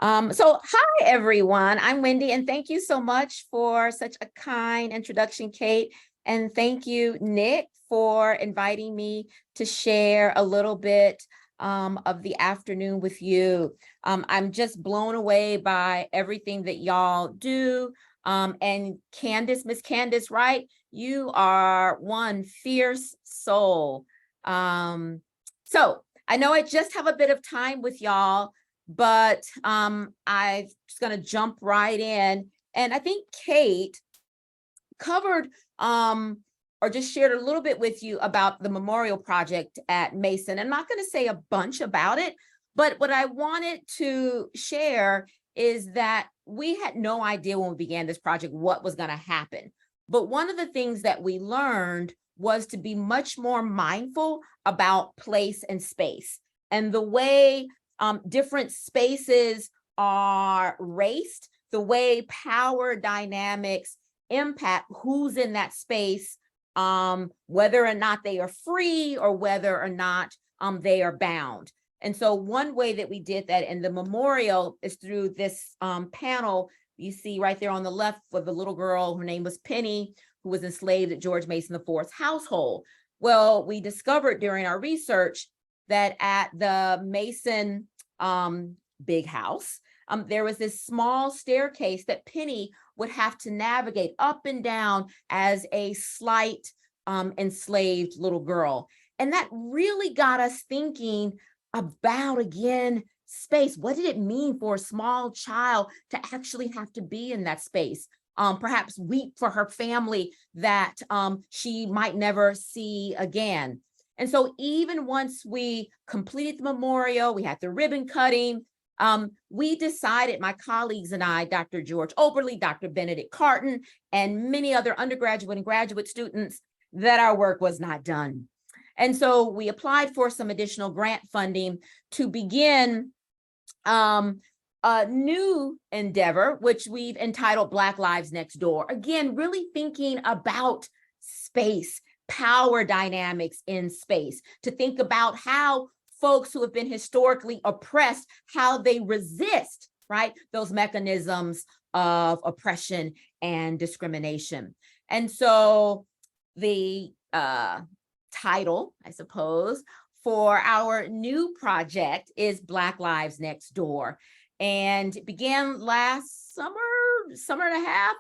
So hi, everyone. I'm Wendy, and thank you so much for such a kind introduction, Kate. And thank you, Nick, for inviting me to share a little bit of the afternoon with you. I'm just blown away by everything that y'all do. And Candace, Miss Candace, right? You are one fierce soul. So I know I just have a bit of time with y'all, but I'm just going to jump right in. And I think Kate covered or just shared a little bit with you about the memorial project at Mason. I'm not going to say a bunch about it, but what I wanted to share is that we had no idea when we began this project what was going to happen. But one of the things that we learned was to be much more mindful about place and space and the way different spaces are raced, the way power dynamics impact who's in that space, whether or not they are free or whether or not they are bound. And so one way that we did that in the memorial is through this panel you see right there on the left for the little girl. Her name was Penny, who was enslaved at George Mason IV's household. Well, we discovered during our research that at the Mason big house, there was this small staircase that Penny would have to navigate up and down as a slight enslaved little girl. And that really got us thinking about, again, space. What did it mean for a small child to actually have to be in that space? Perhaps weep for her family that she might never see again. And so even once we completed the memorial, we had the ribbon cutting, we decided, my colleagues and I, Dr. George Oberly, Dr. Benedict Carton, and many other undergraduate and graduate students, that our work was not done. And so we applied for some additional grant funding to begin a new endeavor, which we've entitled Black Lives Next Door. Again, really thinking about space, power dynamics in space, to think about how folks who have been historically oppressed, how they resist, right, those mechanisms of oppression and discrimination. And so the title, I suppose, for our new project is Black Lives Next Door. And it began last summer and a half.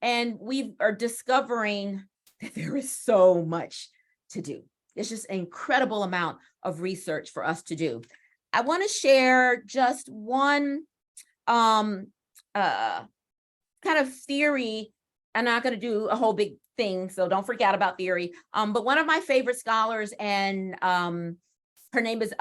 And we are discovering that there is so much to do. It's just an incredible amount of research for us to do. I want to share just one kind of theory. I'm not going to do a whole big thing, so don't forget about theory. But one of my favorite scholars, and her name is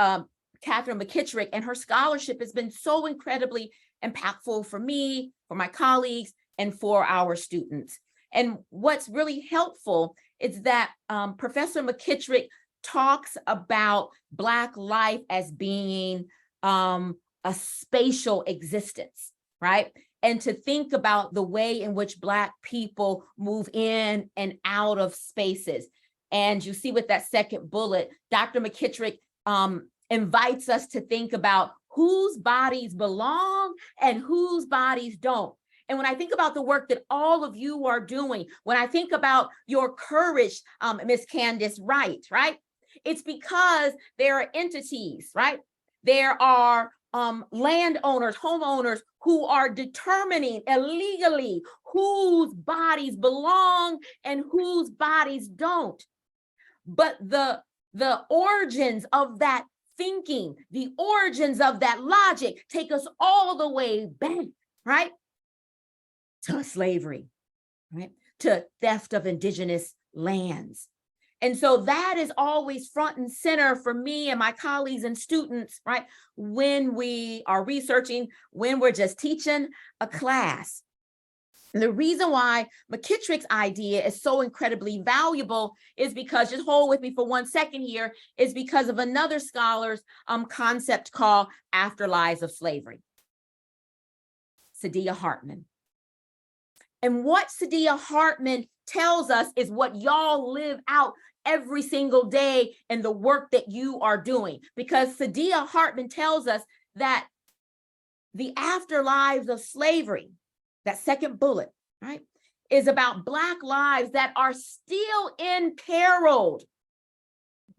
Catherine McKittrick, and her scholarship has been so incredibly impactful for me, for my colleagues, and for our students. And what's really helpful is that Professor McKittrick talks about Black life as being a spatial existence, right? And to think about the way in which Black people move in and out of spaces. And you see with that second bullet, Dr. McKittrick invites us to think about whose bodies belong and whose bodies don't. And when I think about the work that all of you are doing, when I think about your courage, Miss Candace Wright, right? It's because there are entities, right? There are landowners, homeowners who are determining illegally whose bodies belong and whose bodies don't. But the origins of that thinking, the origins of that logic take us all the way back, right? To slavery, right? To theft of indigenous lands. And so that is always front and center for me and my colleagues and students, right? When we are researching, when we're just teaching a class. And the reason why McKittrick's idea is so incredibly valuable is because, just hold with me for 1 second here, is because of another scholar's concept called afterlives of slavery. Saidiya Hartman. And what Saidiya Hartman tells us is what y'all live out every single day in the work that you are doing. Because Saidiya Hartman tells us that The afterlives of slavery, that second bullet, right, is about Black lives that are still imperiled,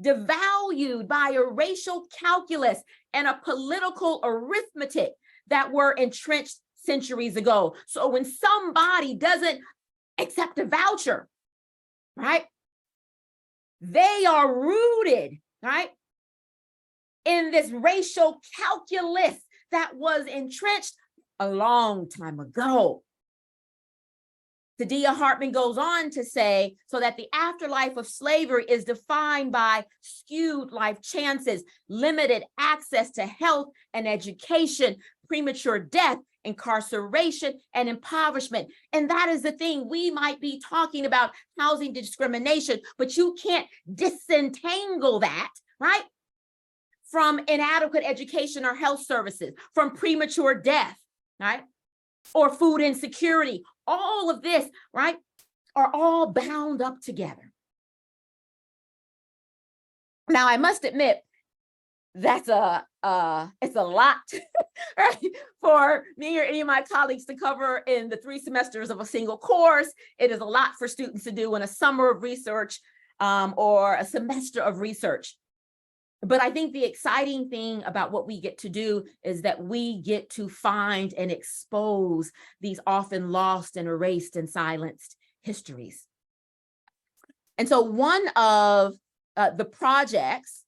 devalued by a racial calculus and a political arithmetic that were entrenched centuries ago. So when somebody doesn't accept a voucher, right, they are rooted, right, in this racial calculus that was entrenched a long time ago. Sadia Hartman goes on to say, so that the afterlife of slavery is defined by skewed life chances, limited access to health and education, premature death, incarceration, and impoverishment. And that is the thing. We might be talking about housing discrimination, but you can't disentangle that, right, from inadequate education or health services, from premature death, right, or food insecurity. All of this, right, are all bound up together. Now, I must admit, it's a lot, right, for me or any of my colleagues to cover in the 3 semesters of a single course. It is a lot for students to do in a summer of research or a semester of research. But I think the exciting thing about what we get to do is that we get to find and expose these often lost and erased and silenced histories. And so one of the projects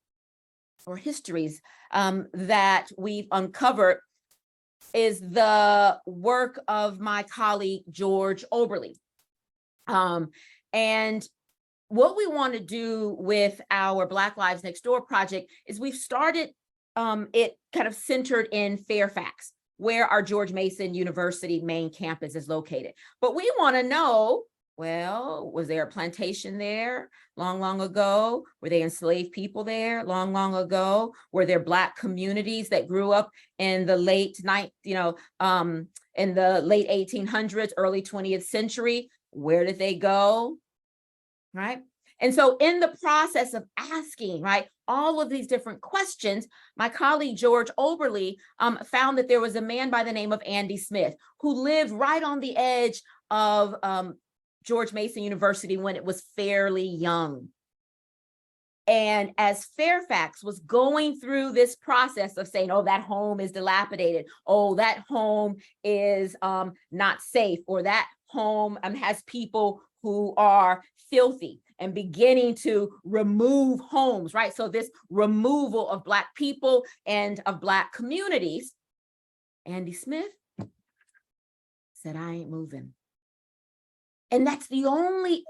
or histories that we've uncovered is the work of my colleague, George Oberly. And what we want to do with our Black Lives Next Door project is we've started it kind of centered in Fairfax, where our George Mason University main campus is located. But we want to know, well, was there a plantation there long, long ago? Were they enslaved people there long, long ago? Were there Black communities that grew up in the late 1800s, early 20th century? Where did they go? Right? And so in the process of asking, right, all of these different questions, my colleague George Oberly found that there was a man by the name of Andy Smith who lived right on the edge of George Mason University when it was fairly young. And as Fairfax was going through this process of saying, oh, that home is dilapidated, oh, that home is not safe, or that home has people who are filthy, and beginning to remove homes, right? So this removal of Black people and of Black communities, Andy Smith said, I ain't moving. And that's the only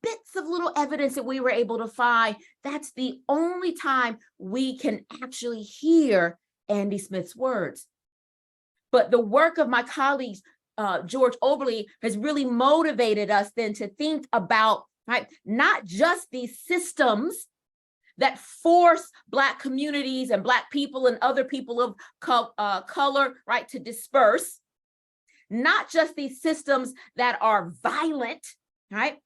bits of little evidence that we were able to find. That's the only time we can actually hear Andy Smith's words. But the work of my colleagues, George Oberly, has really motivated us then to think about, right, not just these systems that force Black communities and Black people and other people of color, right, to disperse, not just these systems that are violent, right,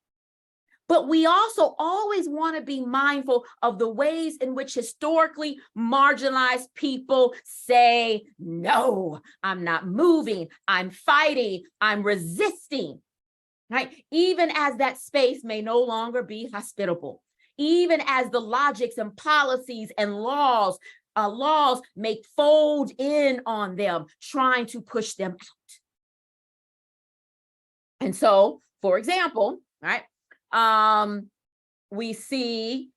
but we also always want to be mindful of the ways in which historically marginalized people say, no, I'm not moving, I'm fighting, I'm resisting, right? Even as that space may no longer be hospitable, even as the logics and policies and laws may fold in on them, trying to push them out. And so, for example, right, we see,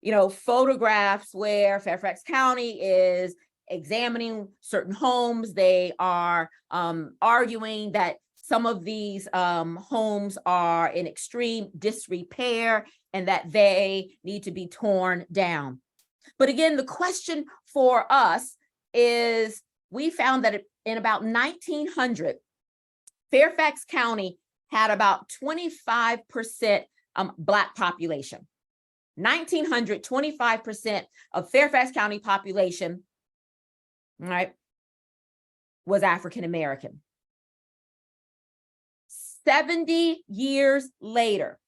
photographs where Fairfax County is examining certain homes. They are arguing that some of these homes are in extreme disrepair and that they need to be torn down. But again, the question for us is, we found that in about 1900, Fairfax County had about 25% Black population. 1900, 25% of Fairfax County population, right, was African American. 70 years later,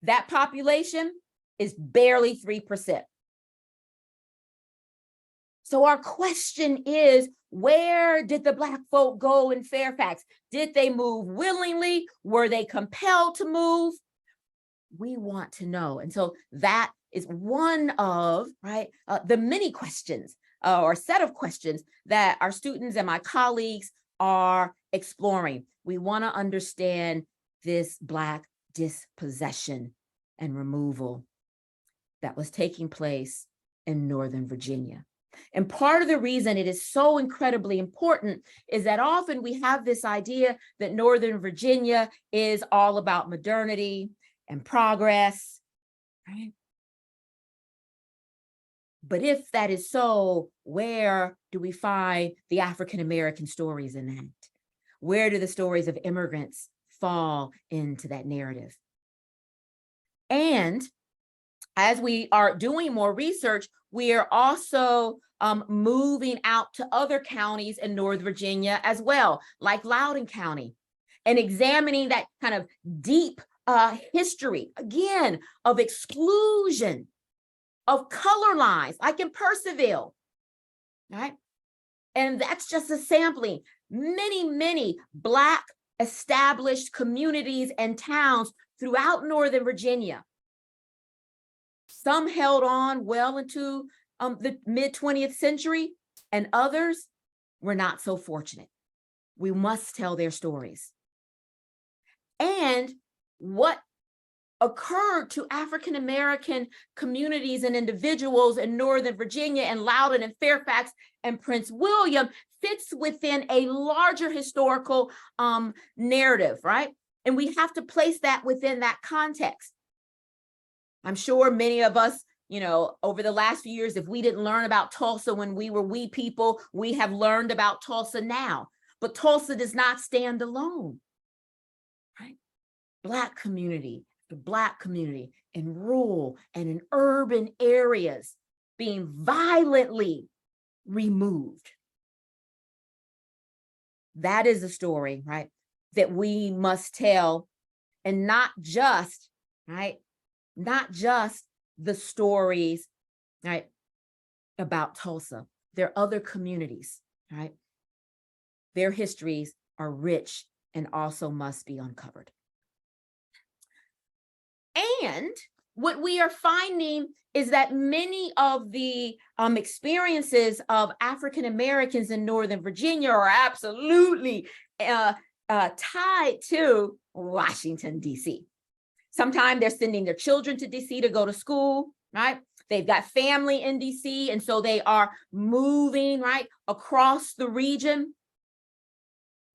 that population is barely 3%. So our question is, where did the Black folk go in Fairfax? Did they move willingly? Were they compelled to move? We want to know. And so that is one of, the many questions or set of questions that our students and my colleagues are exploring. We want to understand this Black dispossession and removal that was taking place in Northern Virginia. And part of the reason it is so incredibly important is that often we have this idea that Northern Virginia is all about modernity and progress, right? But if that is so, where do we find the African-American stories in that? Where do the stories of immigrants fall into that narrative? And as we are doing more research, we are also moving out to other counties in Northern Virginia as well, like Loudoun County, and examining that kind of deep history, again, of exclusion, of color lines, like in Purcellville, right? And that's just a sampling. Many, many Black established communities and towns throughout Northern Virginia. Some held on well into the mid-20th century, and others were not so fortunate. We must tell their stories. And what occurred to African-American communities and individuals in Northern Virginia and Loudoun and Fairfax and Prince William fits within a larger historical narrative, right? And we have to place that within that context. I'm sure many of us, over the last few years, if we didn't learn about Tulsa when we were wee people, we have learned about Tulsa now. But Tulsa does not stand alone, right? Black community, the Black community in rural and in urban areas being violently removed. That is a story, right, that we must tell, and not just, right, not just the stories, right, about Tulsa. There are other communities, right? Their histories are rich and also must be uncovered. And what we are finding is that many of the experiences of African Americans in Northern Virginia are absolutely tied to Washington, D.C. Sometimes they're sending their children to DC to go to school, right? They've got family in DC, and so they are moving, right, across the region.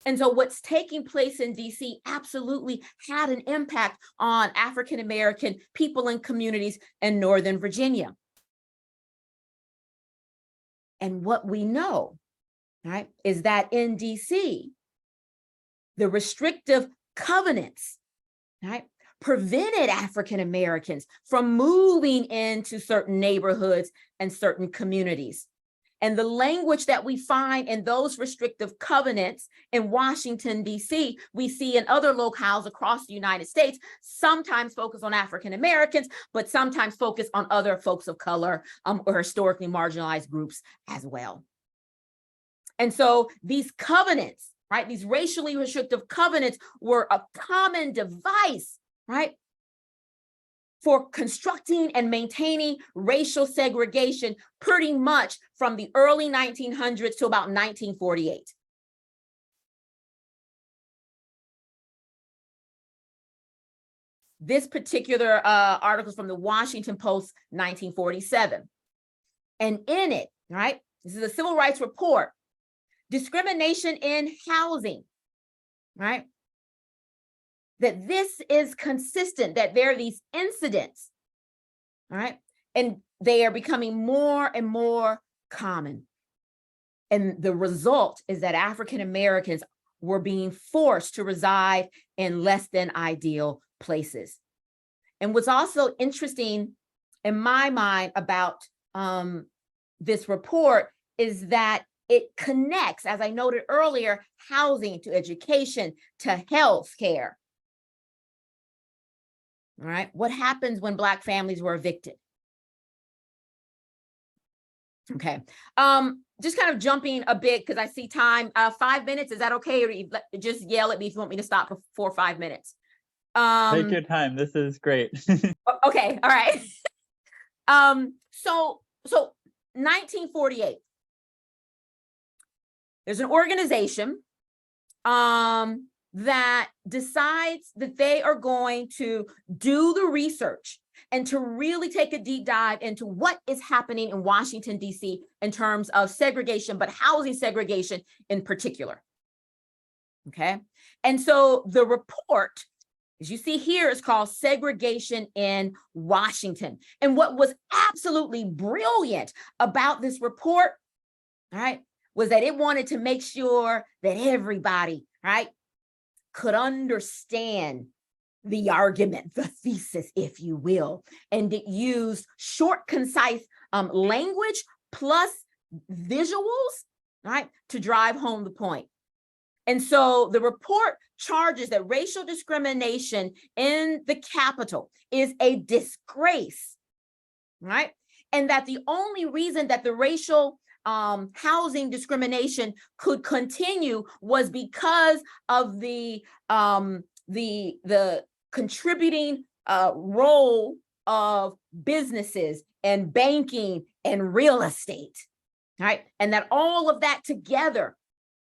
And so what's taking place in DC absolutely had an impact on African-American people and communities in Northern Virginia. And what we know, right, is that in DC, the restrictive covenants, right, prevented African Americans from moving into certain neighborhoods and certain communities. And the language that we find in those restrictive covenants in Washington, D.C., we see in other locales across the United States, sometimes focus on African Americans, but sometimes focus on other folks of color or historically marginalized groups as well. And so these covenants, right, these racially restrictive covenants were a common device, right, for constructing and maintaining racial segregation pretty much from the early 1900s to about 1948. This particular article is from the Washington Post, 1947. And in it, right, this is a civil rights report, discrimination in housing, right? That this is consistent, that there are these incidents, right? And they are becoming more and more common. And the result is that African Americans were being forced to reside in less than ideal places. And what's also interesting in my mind about this report is that it connects, as I noted earlier, housing to education to health care. All right, what happens when Black families were evicted? Okay. Just kind of jumping a bit because I see time. 5 minutes, is that okay? Or just yell at me if you want me to stop for 5 minutes. Take your time. This is great. Okay, all right. So 1948. There's an organization that decides that they are going to do the research and to really take a deep dive into what is happening in Washington, D.C. in terms of segregation, but housing segregation in particular. Okay. And so the report, as you see here, is called Segregation in Washington. And what was absolutely brilliant about this report, all right, was that it wanted to make sure that everybody, right, could understand the argument, the thesis, if you will, and it used short, concise language plus visuals, right, to drive home the point. And so the report charges that racial discrimination in the Capitol is a disgrace, right? And that the only reason that the racial housing discrimination could continue was because of the contributing role of businesses and banking and real estate, right? And that all of that together,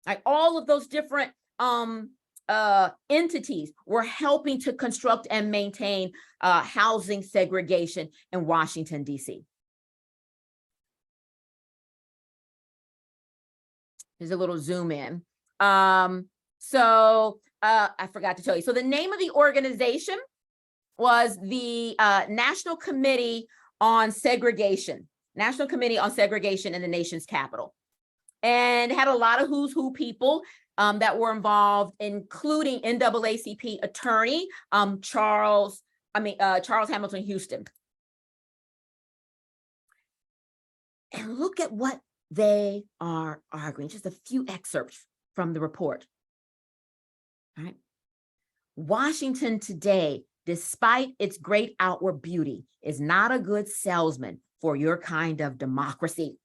right, all of those different entities were helping to construct and maintain housing segregation in Washington, D.C. Here's a little zoom in. I forgot to tell you. So the name of the organization was the National Committee on Segregation, National Committee on Segregation in the nation's capital. And had a lot of who's who people that were involved, including NAACP attorney Charles Hamilton Houston. And look at what they are arguing. Just a few excerpts from the report. All right. Washington today, despite its great outward beauty, is not a good salesman for your kind of democracy.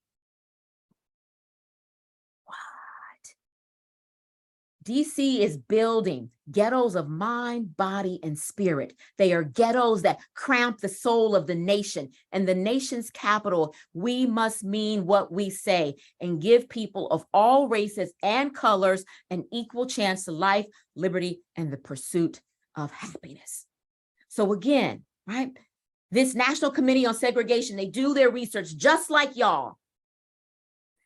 DC is building ghettos of mind, body, and spirit. They are ghettos that cramp the soul of the nation. And the nation's capital, we must mean what we say and give people of all races and colors an equal chance to life, liberty, and the pursuit of happiness. So again, right, this National Committee on Segregation, they do their research just like y'all.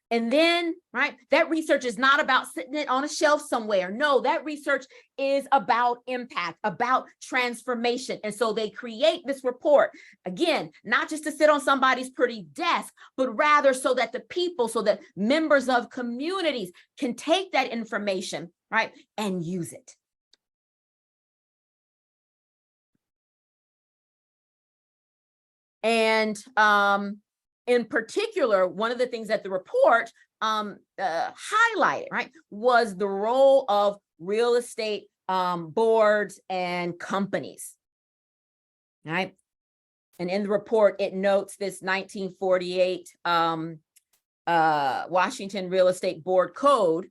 And then, right, that research is not about sitting it on a shelf somewhere. No, that research is about impact, about transformation. And so they create this report, again, not just to sit on somebody's pretty desk, but rather so that the people, so that members of communities can take that information, right, and use it. And in particular, one of the things that the report highlighted, right, was the role of real estate boards and companies, right? And in the report, it notes this 1948 Washington Real Estate Board Code,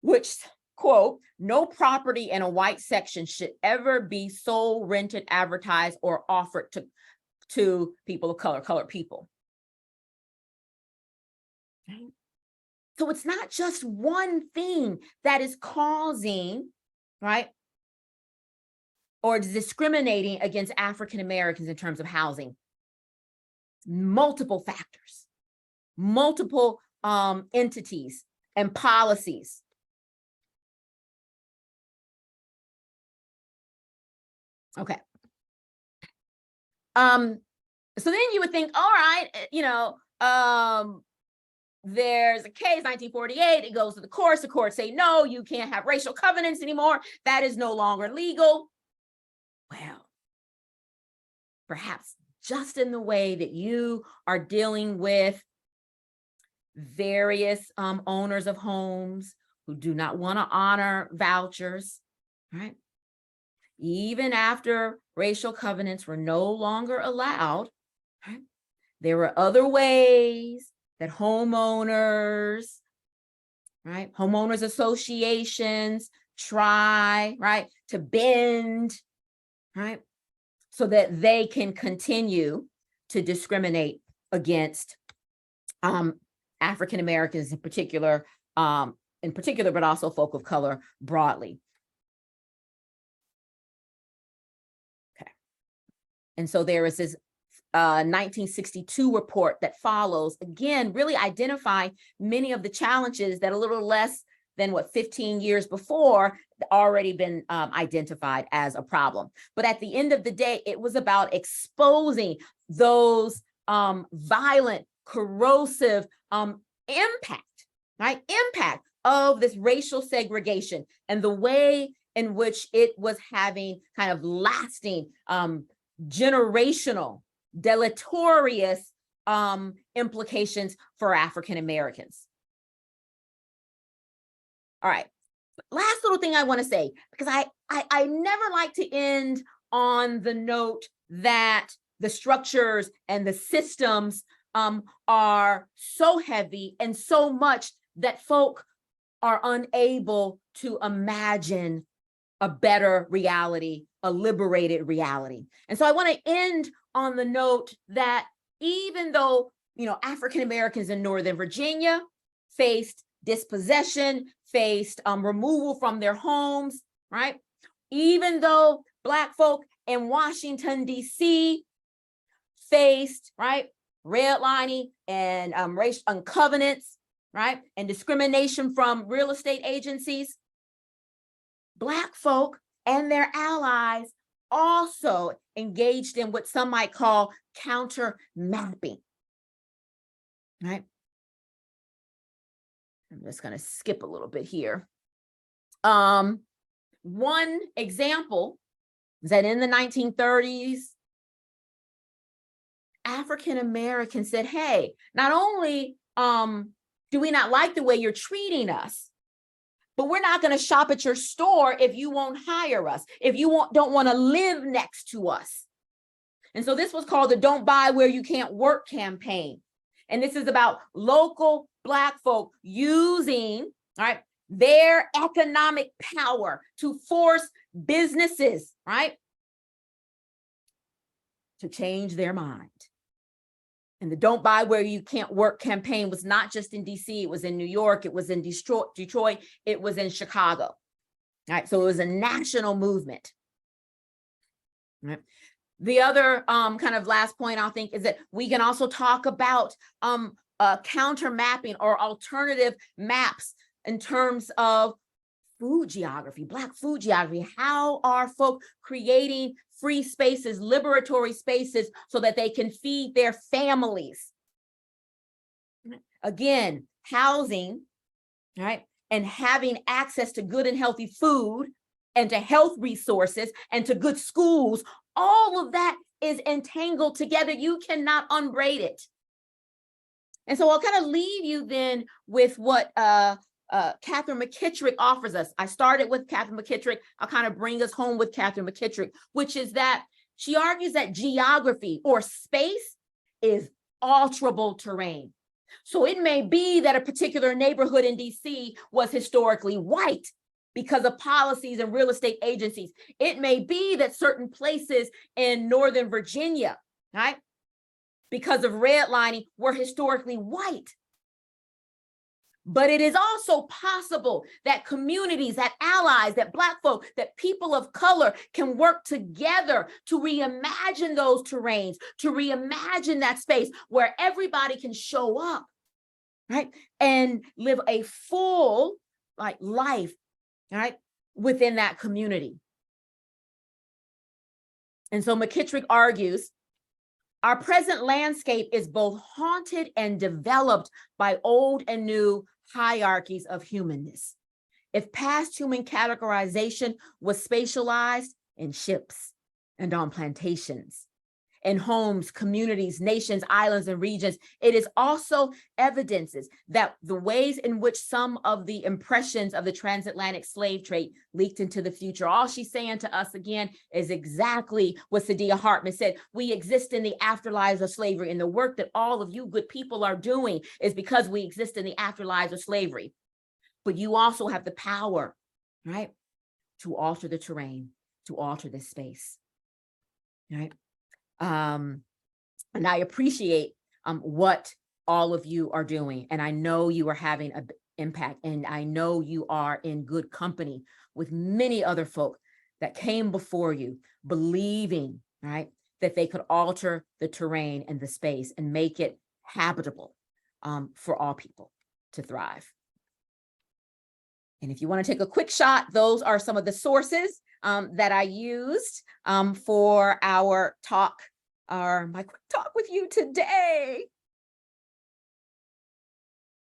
which, quote, no property in a white section should ever be sold, rented, advertised, or offered to people of color, colored people. Right? So it's not just one thing that is causing, right, or discriminating against African Americans in terms of housing. Multiple factors, multiple entities and policies. Okay. So then you would think, all right, you know, there's a case, 1948, it goes to the courts say, no, you can't have racial covenants anymore. That is no longer legal. Well, perhaps just in the way that you are dealing with various owners of homes who do not want to honor vouchers, right? Even after racial covenants were no longer allowed, right? There were other ways that homeowners, right, homeowners associations try, right, to bend, right, so that they can continue to discriminate against African Americans in particular, but also folk of color broadly. Okay. And so there is this 1962 report that follows, again, really identifying many of the challenges that a little less than 15 years before already been identified as a problem. But at the end of the day, it was about exposing those violent, corrosive impact, right? Impact of this racial segregation and the way in which it was having kind of lasting, generational, deleterious implications for African Americans. All right, last little thing I want to say, because I never like to end on the note that the structures and the systems are so heavy and so much that folk are unable to imagine a better reality, a liberated reality. And so I want to end on the note that even though, African Americans in Northern Virginia faced dispossession, faced removal from their homes, right? Even though Black folk in Washington, D.C. faced, right, redlining and racial covenants, right, and discrimination from real estate agencies, Black folk and their allies also engaged in what some might call counter mapping, right? I'm just going to skip a little bit here. One example is that in the 1930s, African Americans said, hey, not only do we not like the way you're treating us, but we're not going to shop at your store if you won't hire us, if you don't want to live next to us. And so this was called the Don't Buy Where You Can't Work campaign. And this is about local Black folk using, right, their economic power to force businesses, right, to change their mind. And the Don't Buy Where You Can't Work campaign was not just in DC, it was in New York, it was in Detroit, it was in Chicago. All right, so it was a national movement. All right. The other kind of last point I think is that we can also talk about counter mapping or alternative maps in terms of food geography, Black food geography. How are folk creating free spaces, liberatory spaces, so that they can feed their families? Again, housing, right, and having access to good and healthy food and to health resources and to good schools, all of that is entangled together. You cannot unbraid it. And so I'll kind of leave you then with what Catherine McKittrick offers us. I started with Catherine McKittrick. I'll kind of bring us home with Catherine McKittrick, which is that she argues that geography or space is alterable terrain. So it may be that a particular neighborhood in DC was historically white because of policies and real estate agencies. It may be that certain places in Northern Virginia, right, because of redlining, were historically white. But it is also possible that communities, that allies, that Black folk, that people of color can work together to reimagine those terrains, to reimagine that space where everybody can show up, right, and live a full life, right, within that community. And so McKittrick argues, our present landscape is both haunted and developed by old and new hierarchies of humanness. If past human categorization was spatialized in ships and on plantations, in homes, communities, nations, islands, and regions. It is also evidences that the ways in which some of the impressions of the transatlantic slave trade leaked into the future. All she's saying to us again is exactly what Saidiya Hartman said. We exist in the afterlives of slavery, and the work that all of you good people are doing is because we exist in the afterlives of slavery. But you also have the power, right, to alter the terrain, to alter this space, right? And I appreciate what all of you are doing. And I know you are having an impact, and I know you are in good company with many other folk that came before you, believing, right, that they could alter the terrain and the space and make it habitable for all people to thrive. And if you want to take a quick shot, those are some of the sources that I used for our talk, or my quick talk with you today.